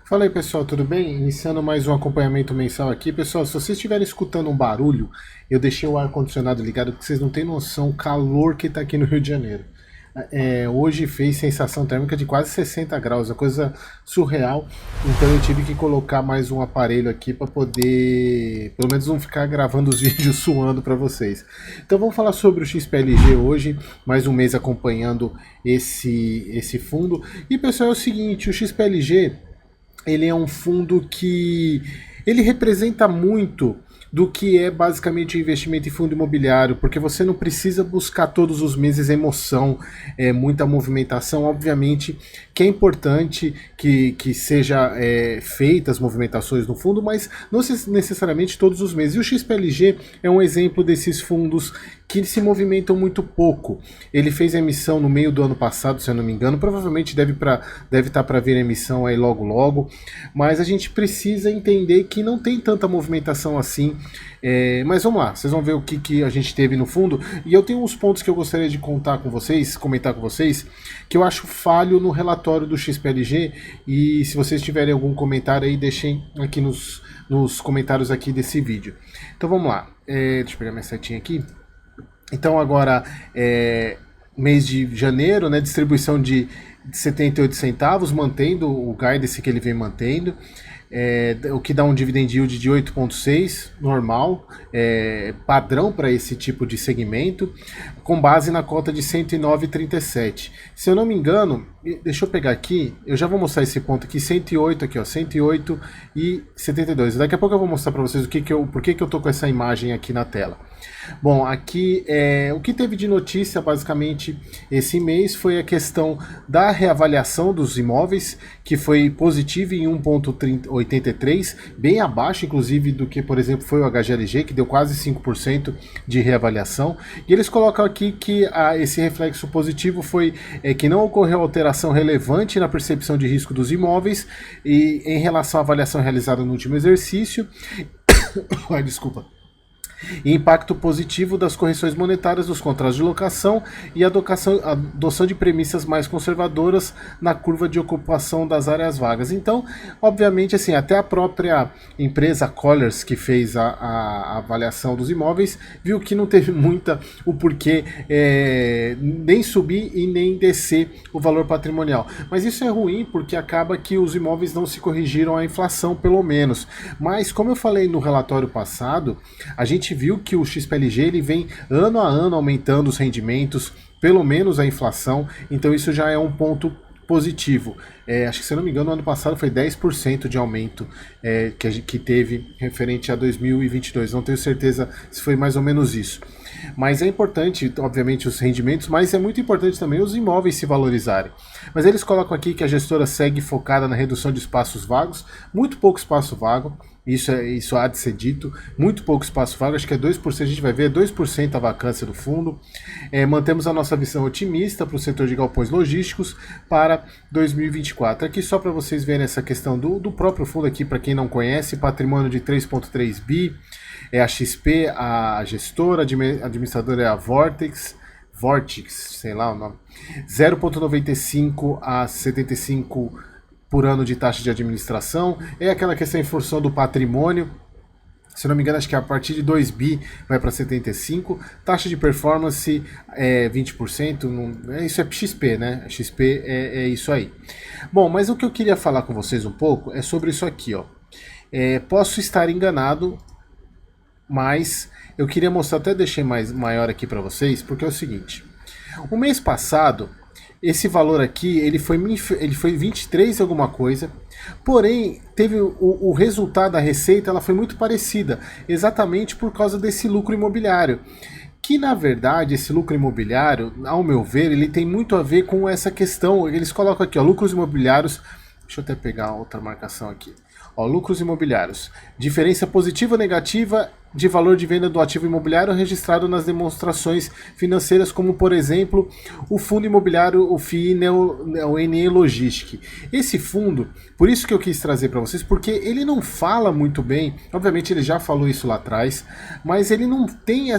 Fala aí pessoal, tudo bem? Iniciando mais um acompanhamento mensal aqui. Pessoal, se vocês estiverem escutando um barulho, eu deixei o ar-condicionado ligado porque vocês não têm noção o calor que está aqui no Rio de Janeiro. Hoje fez sensação térmica de quase 60 graus, é coisa surreal. Então eu tive que colocar mais um aparelho aqui para poder, pelo menos não ficar gravando os vídeos suando para vocês. Então vamos falar sobre o XPLG hoje, mais um mês acompanhando esse fundo. E pessoal, é o seguinte, o XPLG ele é um fundo que ele representa muito do que é basicamente o investimento em fundo imobiliário, porque você não precisa buscar todos os meses emoção, muita movimentação. Obviamente que é importante que seja feitas movimentações no fundo, mas não necessariamente todos os meses. E o XPLG é um exemplo desses fundos que se movimentam muito pouco. Ele fez a emissão no meio do ano passado, se eu não me engano, provavelmente deve estar para vir a emissão aí logo logo, mas a gente precisa entender que não tem tanta movimentação assim. Mas vamos lá, vocês vão ver o que a gente teve no fundo. E eu tenho uns pontos que eu gostaria de contar com vocês, comentar com vocês, que eu acho falho no relatório do XPLG. E se vocês tiverem algum comentário aí, deixem aqui nos comentários aqui desse vídeo. Então vamos lá, deixa eu pegar minha setinha aqui. Então agora, mês de janeiro, né, distribuição de 78 centavos, mantendo o guidance que ele vem mantendo. O que dá um dividend yield de 8,6, normal, padrão para esse tipo de segmento, com base na cota de 109,37. Se eu não me engano, deixa eu pegar aqui, eu já vou mostrar esse ponto aqui, 108 aqui, ó, 108,72. Daqui a pouco eu vou mostrar para vocês por que eu tô com essa imagem aqui na tela. Bom, aqui o que teve de notícia basicamente esse mês foi a questão da reavaliação dos imóveis, que foi positivo em 1,83, bem abaixo inclusive do que, por exemplo, foi o HGLG, que deu quase 5% de reavaliação. E eles colocam aqui que esse reflexo positivo foi que não ocorreu alteração relevante na percepção de risco dos imóveis e em relação à avaliação realizada no último exercício. Ai, desculpa. E impacto positivo das correções monetárias dos contratos de locação e a adoção de premissas mais conservadoras na curva de ocupação das áreas vagas. Então, obviamente, assim, até a própria empresa Colliers, que fez a avaliação dos imóveis, viu que não teve o porquê nem subir e nem descer o valor patrimonial. Mas isso é ruim porque acaba que os imóveis não se corrigiram à inflação, pelo menos. Mas, como eu falei no relatório passado, a gente viu que o XPLG ele vem ano a ano aumentando os rendimentos, pelo menos a inflação, então isso já é um ponto positivo. Acho que, se eu não me engano, no ano passado foi 10% de aumento que teve referente a 2022. Não tenho certeza se foi mais ou menos isso. Mas é importante, obviamente, os rendimentos, mas é muito importante também os imóveis se valorizarem. Mas eles colocam aqui que a gestora segue focada na redução de espaços vagos, muito pouco espaço vago. Isso há de ser dito, muito pouco espaço vago, acho que é 2%, a gente vai ver, 2% a vacância do fundo. Mantemos a nossa visão otimista para o setor de galpões logísticos para 2024. Aqui só para vocês verem essa questão do próprio fundo aqui, para quem não conhece, patrimônio de 3,3 bi, é a XP, a gestora, a administradora é a Vortex, sei lá o nome, 0,95 a 75 por ano de taxa de administração, é aquela questão em função do patrimônio. Se não me engano, acho que a partir de 2 bi vai para 75, taxa de performance 20%, isso é XP, né? XP é isso aí. Bom, mas o que eu queria falar com vocês um pouco é sobre isso aqui, ó. Posso estar enganado, mas eu queria mostrar, até deixei maior aqui para vocês, porque é o seguinte, o mês passado, esse valor aqui, ele foi 23 alguma coisa, porém, teve o resultado da receita, ela foi muito parecida, exatamente por causa desse lucro imobiliário. Que, na verdade, esse lucro imobiliário, ao meu ver, ele tem muito a ver com essa questão, eles colocam aqui, ó, lucros imobiliários, deixa eu até pegar outra marcação aqui. Ó, lucros imobiliários. Diferença positiva ou negativa de valor de venda do ativo imobiliário registrado nas demonstrações financeiras, como, por exemplo, o fundo imobiliário, o FII, o NE Logistic. Esse fundo, por isso que eu quis trazer para vocês, porque ele não fala muito bem, obviamente ele já falou isso lá atrás, mas ele não tem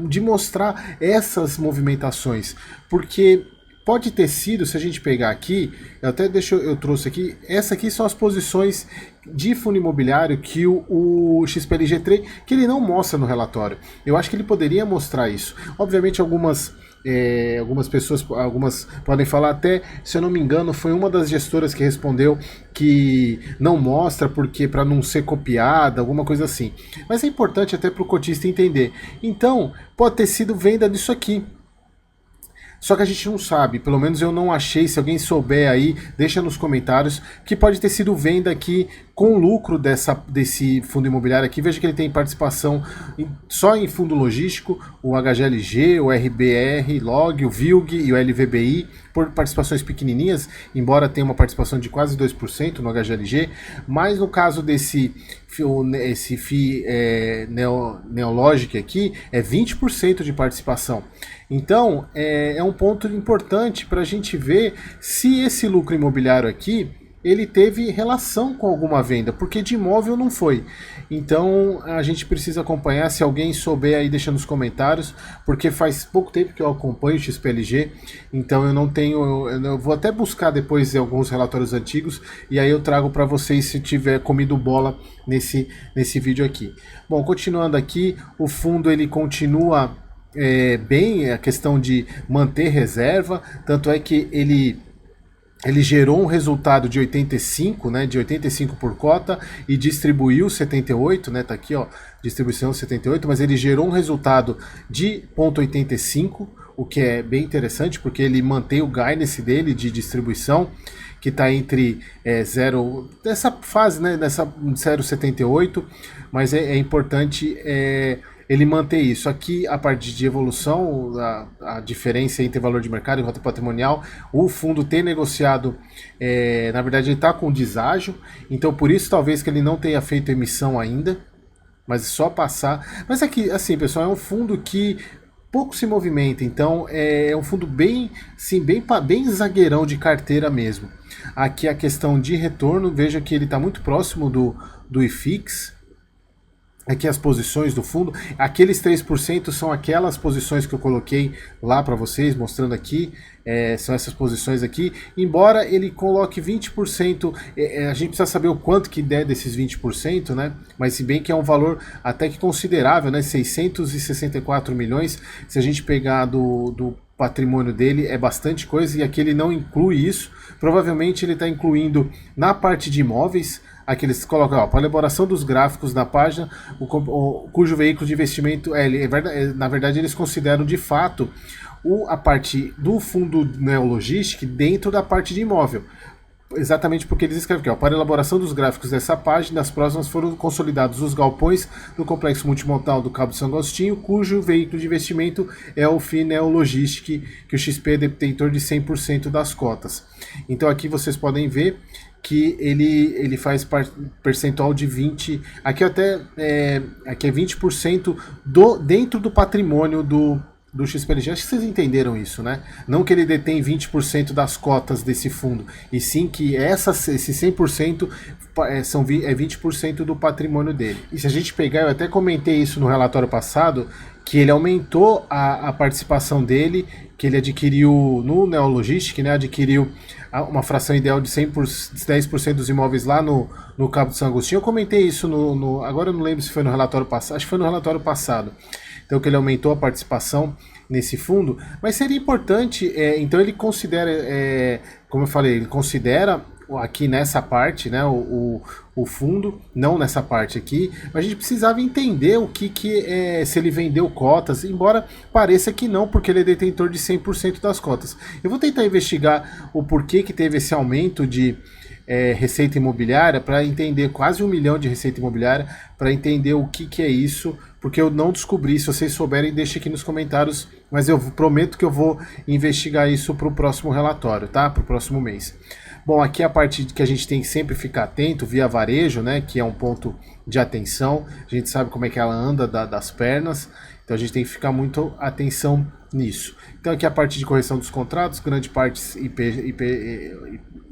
de mostrar essas movimentações, porque pode ter sido, se a gente pegar aqui, eu trouxe aqui, essa aqui são as posições de fundo imobiliário que o XPLG3, que ele não mostra no relatório. Eu acho que ele poderia mostrar isso. Obviamente algumas pessoas, algumas podem falar até, se eu não me engano, foi uma das gestoras que respondeu que não mostra porque para não ser copiada, alguma coisa assim. Mas é importante até para o cotista entender. Então, pode ter sido venda disso aqui. Só que a gente não sabe, pelo menos eu não achei, se alguém souber aí, deixa nos comentários, que pode ter sido venda aqui com lucro desse fundo imobiliário aqui. Veja que ele tem participação só em fundo logístico, o HGLG, o RBR, LOG, o VILG e o LVBI, por participações pequenininhas, embora tenha uma participação de quase 2% no HGLG, mas no caso desse FII Neologic aqui, é 20% de participação. Então, é um ponto importante para a gente ver se esse lucro imobiliário aqui, ele teve relação com alguma venda, porque de imóvel não foi. Então, a gente precisa acompanhar, se alguém souber aí, deixa nos comentários, porque faz pouco tempo que eu acompanho o XPLG, então eu não tenho, eu vou até buscar depois alguns relatórios antigos, e aí eu trago para vocês se tiver comido bola nesse vídeo aqui. Bom, continuando aqui, o fundo ele continua bem, a questão de manter reserva, tanto é que ele gerou um resultado de 85, né, de 85 por cota e distribuiu 78, né, tá aqui, ó, distribuição 78, mas ele gerou um resultado de 0,85, o que é bem interessante, porque ele mantém o guidance dele de distribuição, que está entre 0, nessa fase, né, nessa 0,78, mas é importante ele manter isso. Aqui, a parte de evolução, a diferença entre valor de mercado e rota patrimonial, o fundo tem negociado, na verdade ele está com deságio, então por isso talvez que ele não tenha feito emissão ainda, mas só passar. Mas aqui, assim, pessoal, é um fundo que pouco se movimenta, então é um fundo bem, sim, bem zagueirão de carteira mesmo. Aqui a questão de retorno, veja que ele está muito próximo do IFIX. Aqui as posições do fundo, aqueles 3% são aquelas posições que eu coloquei lá para vocês, mostrando aqui, são essas posições aqui, embora ele coloque 20%, a gente precisa saber o quanto que der desses 20%, né? Mas se bem que é um valor até que considerável, né? 664 milhões, se a gente pegar do patrimônio dele, é bastante coisa, e aqui ele não inclui isso, provavelmente ele está incluindo na parte de imóveis. Aqui eles colocam, para elaboração dos gráficos na página, cujo veículo de investimento, na verdade eles consideram de fato a parte do fundo Neologistic dentro da parte de imóvel. Exatamente porque eles escrevem aqui, para elaboração dos gráficos dessa página, as próximas foram consolidados os galpões do complexo multimodal do Cabo São Agostinho, cujo veículo de investimento é o FII Neologistic, que o XP é detentor de 100% das cotas. Então aqui vocês podem ver que ele faz percentual de 20%, aqui até aqui é 20% dentro do patrimônio do XPLG. Acho que vocês entenderam isso, né? Não que ele detém 20% das cotas desse fundo, e sim que esse 100% é 20% do patrimônio dele. E se a gente pegar, eu até comentei isso no relatório passado, que ele aumentou a participação dele, que ele adquiriu no Neologistic, né? Adquiriu uma fração ideal de 10% dos imóveis lá no Cabo de São Agostinho. Eu comentei isso agora eu não lembro se foi no relatório passado, acho que foi no relatório passado. Então que ele aumentou a participação nesse fundo, mas seria importante, então ele considera, como eu falei, ele considera aqui nessa parte, né, o fundo, não nessa parte aqui, mas a gente precisava entender o que se ele vendeu cotas, embora pareça que não, porque ele é detentor de 100% das cotas. Eu vou tentar investigar o porquê que teve esse aumento de receita imobiliária, para entender, quase 1 milhão de receita imobiliária, para entender o que é isso, porque eu não descobri. Se vocês souberem, deixem aqui nos comentários, mas eu prometo que eu vou investigar isso para o próximo relatório, tá? Para o próximo mês. Bom, aqui a parte que a gente tem que sempre ficar atento, via varejo, né, que é um ponto de atenção. A gente sabe como é que ela anda das pernas, então a gente tem que ficar muito atenção nisso. Então aqui a parte de correção dos contratos, grande parte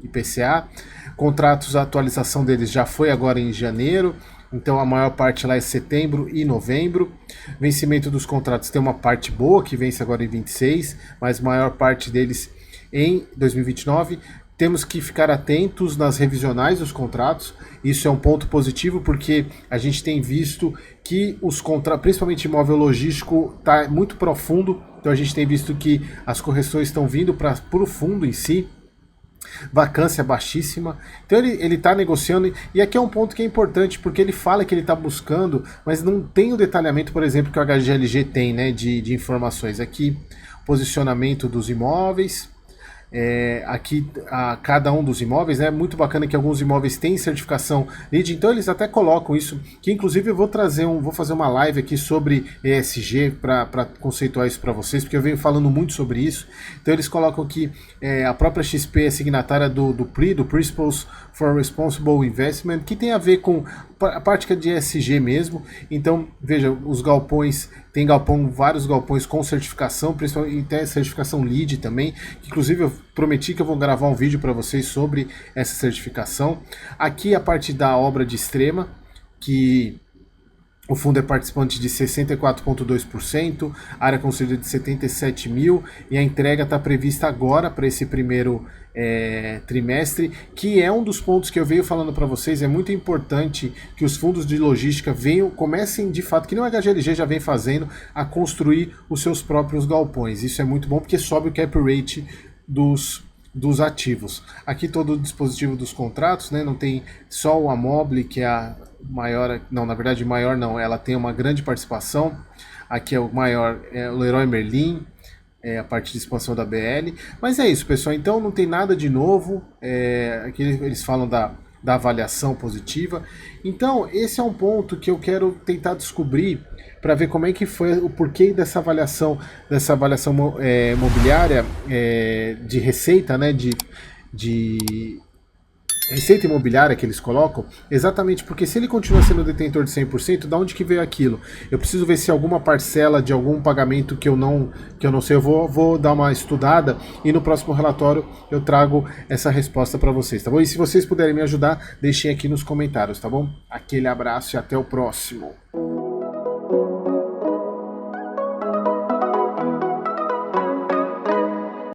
IPCA, contratos, a atualização deles já foi agora em janeiro, então a maior parte lá é setembro e novembro. Vencimento dos contratos tem uma parte boa, que vence agora em 26, mas a maior parte deles em 2029. Temos que ficar atentos nas revisionais dos contratos. Isso é um ponto positivo porque a gente tem visto que os contratos, principalmente imóvel logístico, está muito profundo. Então a gente tem visto que as correções estão vindo para o fundo em si. Vacância baixíssima. Então ele está negociando, e aqui é um ponto que é importante, porque ele fala que ele está buscando, mas não tem o detalhamento, por exemplo, que o HGLG tem, né, de informações. Aqui, posicionamento dos imóveis. Aqui cada um dos imóveis, né? Muito bacana que alguns imóveis têm certificação LEED, então eles até colocam isso, que inclusive eu vou fazer uma live aqui sobre ESG para conceituar isso para vocês, porque eu venho falando muito sobre isso. Então eles colocam que a própria XP é signatária do PRI, do Principles for Responsible Investment, que tem a ver com a prática de ESG mesmo. Então veja, os galpões, tem vários galpões com certificação, principalmente tem certificação LEED também, que inclusive eu prometi que eu vou gravar um vídeo para vocês sobre essa certificação. Aqui a parte da obra de Extrema, que o fundo é participante de 64,2%, área construída de 77 mil, e a entrega está prevista agora para esse primeiro trimestre, que é um dos pontos que eu venho falando para vocês. É muito importante que os fundos de logística comecem de fato, que nem o HGLG já vem fazendo, a construir os seus próprios galpões. Isso é muito bom porque sobe o cap rate dos ativos. Aqui todo o dispositivo dos contratos, né? Não tem só o Amobile, que é a maior, não, na verdade maior não, ela tem uma grande participação. Aqui é o maior, é o Leroy Merlin, a parte de expansão da BL. Mas é isso, pessoal, então não tem nada de novo. Aqui eles falam da avaliação positiva. Então esse é um ponto que eu quero tentar descobrir para ver como é que foi o porquê dessa avaliação imobiliária, de receita, né, de receita imobiliária que eles colocam, exatamente porque se ele continua sendo detentor de 100%, da onde que veio aquilo? Eu preciso ver se alguma parcela de algum pagamento que eu não sei, eu vou dar uma estudada e no próximo relatório eu trago essa resposta para vocês, tá bom? E se vocês puderem me ajudar, deixem aqui nos comentários, tá bom? Aquele abraço e até o próximo.